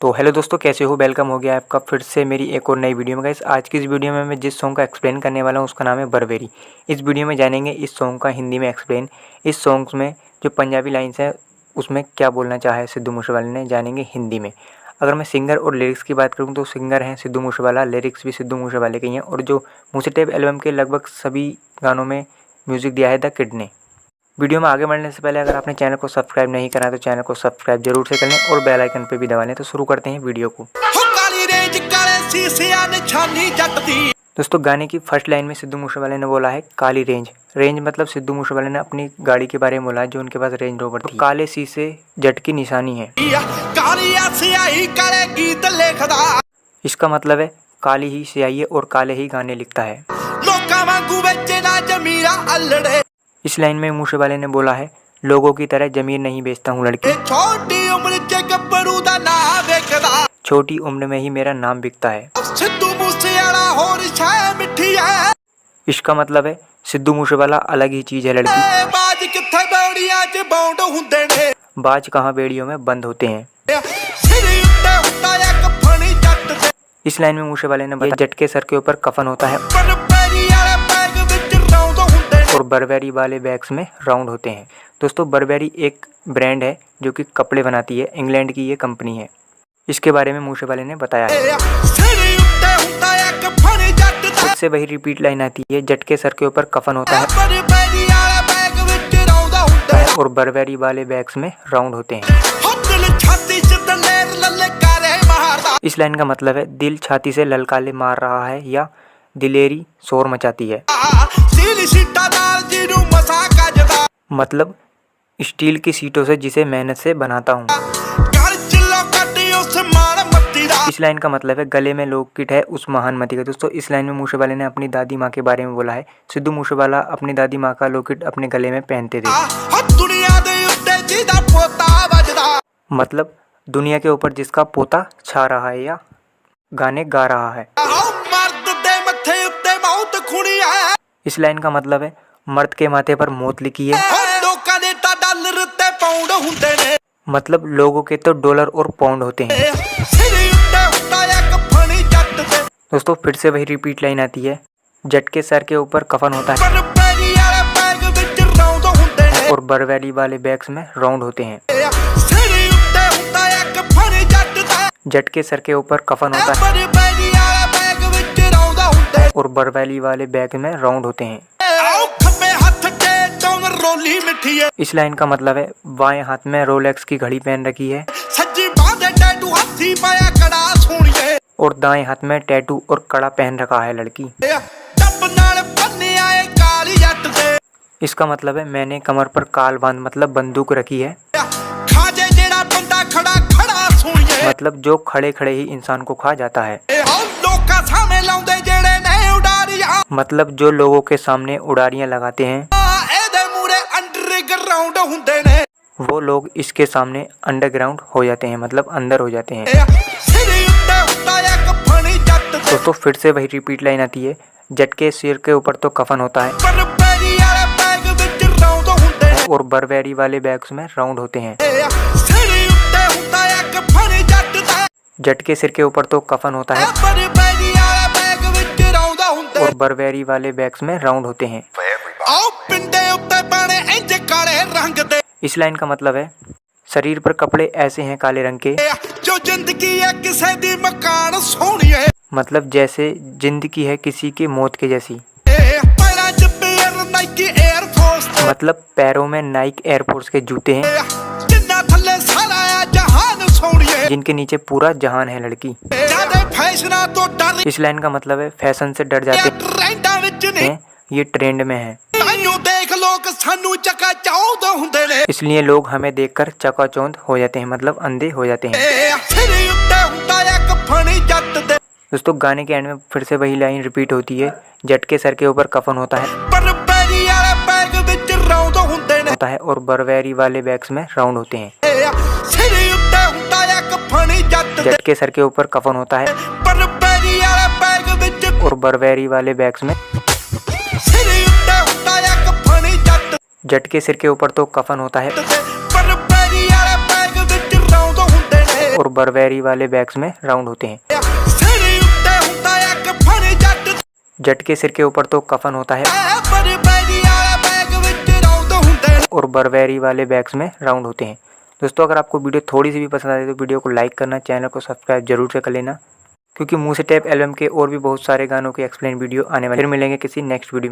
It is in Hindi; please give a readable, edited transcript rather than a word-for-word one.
तो हेलो दोस्तों, कैसे हो। वेलकम हो गया आपका फिर से मेरी एक और नई वीडियो में। गाइस, आज की इस वीडियो में मैं जिस सॉन्ग का एक्सप्लेन करने वाला हूँ उसका नाम है बरबेरी। इस वीडियो में जानेंगे इस सॉन्ग का हिंदी में एक्सप्लेन। इस सॉन्ग्स में जो पंजाबी लाइन्स है उसमें क्या बोलना चाहा है सिद्धू मूसेवाले ने, जानेंगे हिंदी में। अगर मैं सिंगर और लिरिक्स की बात करूँ तो सिंगर हैं सिद्धू मूसेवाला, लिरिक्स भी सिद्धू मूसेवाले के ही हैं। और जो मूसे टेप एल्बम के लगभग सभी गानों में म्यूज़िक दिया है द किड ने। वीडियो में आगे बढ़ने से पहले अगर आपने चैनल को सब्सक्राइब नहीं करा तो चैनल को सब्सक्राइब जरूर से कर लें और बेल आइकन पे भी दबा लें। तो शुरू करते हैं वीडियो को। दोस्तों, गाने की फर्स्ट लाइन में सिद्धू मूसेवाले ने बोला है काली रेंज। रेंज मतलब सिद्धू मूसेवाले ने अपनी गाड़ी के बारे में बोला है जो उनके पास रेंज रोवर थी। काले शीशे जट की निशानी है। इसका मतलब है काली ही स्याही है और काले ही गाने लिखता है। इस लाइन में मूसेवाले ने बोला है लोगों की तरह जमीन नहीं बेचता हूँ लड़की, छोटी उम्र में ही मेरा नाम बिकता है। इसका मतलब है सिद्धू मूसेवाला अलग ही चीज है लड़की, बाज कहाँ बेड़ियों में बंद होते हैं। इस लाइन में मूसेवाले ने बताया जट के सर के ऊपर कफन होता है और बरबेरी वाले बैग्स में राउंड होते हैं। दोस्तों, बरबेरी एक ब्रांड है जो कि कपड़े बनाती है। इंग्लैंड की ये कंपनी है। इसके बारे में मूसेवाले ने बताया है। इससे वही रिपीट लाइन आती है जट के सर के ऊपर कफन होता है और बरबेरी वाले बैग्स में राउंड होते हैं। इस लाइन का मतलब है दिल छाती से ललकारे मार रहा है या दिलेरी शोर मचाती है। मतलब स्टील की सीटों से जिसे मेहनत से बनाता हूँ। इस लाइन का मतलब है गले में लॉकेट है उस महान मती का। दोस्तों, इस लाइन में मूसेवाले ने अपनी दादी माँ के बारे में बोला है। सिद्धू मूसेवाला अपनी दादी माँ का लॉकेट अपने गले में पहनते थे। मतलब दुनिया के ऊपर जिसका पोता छा रहा है या गाने गा रहा है। इस लाइन का मतलब है मर्द के माथे पर मौत लिखी है। मतलब लोगों के तो डॉलर और पाउंड होते हैं। दोस्तों, फिर से वही रिपीट लाइन आती है जट के सर के ऊपर कफन होता है और बरबेरी वाले बैग्स में राउंड होते हैं। जट के सर के ऊपर कफन होता है और बरबेरी वाले बैग में राउंड होते हैं। इस लाइन का मतलब है बाएं हाथ में रोलेक्स की घड़ी पहन रखी है और दाएं हाथ में टैटू और कड़ा पहन रखा है लड़की। इसका मतलब है मैंने कमर पर काल बांध मतलब बंदूक रखी है। मतलब जो खड़े खड़े ही इंसान को खा जाता है। मतलब जो लोगों के सामने उड़ारियां लगाते हैं वो लोग इसके सामने अंडरग्राउंड हो जाते हैं, मतलब अंदर हो जाते हैं। दोस्तों, फिर से वही रिपीट लाइन आती है जट के सिर के ऊपर तो कफन होता है और बरबेरी वाले बैग्स में राउंड होते हैं। जट के सिर के ऊपर तो कफन होता है और बरबेरी वाले बैग्स में राउंड होते हैं। इस लाइन का मतलब है शरीर पर कपड़े ऐसे हैं काले रंग के जो जिंदगी है किसी दी मकान सोहनी है। मतलब जैसे जिंदगी है किसी की मौत के जैसी। मतलब पैरों में नाइक एयरफोर्स के जूते हैं जिनके नीचे पूरा जहान है लड़की। इस लाइन का मतलब है फैशन से डर जाते हैं, ये ट्रेंड में है, इसलिए लोग हमें देखकर चकाचौंध हो जाते हैं, मतलब अंधे हो जाते हैं। दोस्तों, गाने के एंड में फिर से वही लाइन रिपीट होती है जट के सर के ऊपर कफन होता है और बरबेरी वाले बैग्स में राउंड होते हैं। जट के सर के ऊपर कफन होता है और बरबेरी वाले बैग्स में। जट के सिर के ऊपर तो कफन होता है और बरबेरी वाले बैग्स में राउंड होते हैं। जट के सिर के ऊपर तो कफन होता है और बरबेरी वाले बैग्स में राउंड होते हैं। दोस्तों अगर आपको वीडियो थोड़ी सी भी पसंद आए तो वीडियो को लाइक करना, चैनल को सब्सक्राइब जरूर से कर लेना, क्योंकि मुंह से टैप एल्बम के और भी बहुत सारे गानों के एक्सप्लेन वीडियो आने वाले। फिर मिलेंगे किसी नेक्स्ट वीडियो में।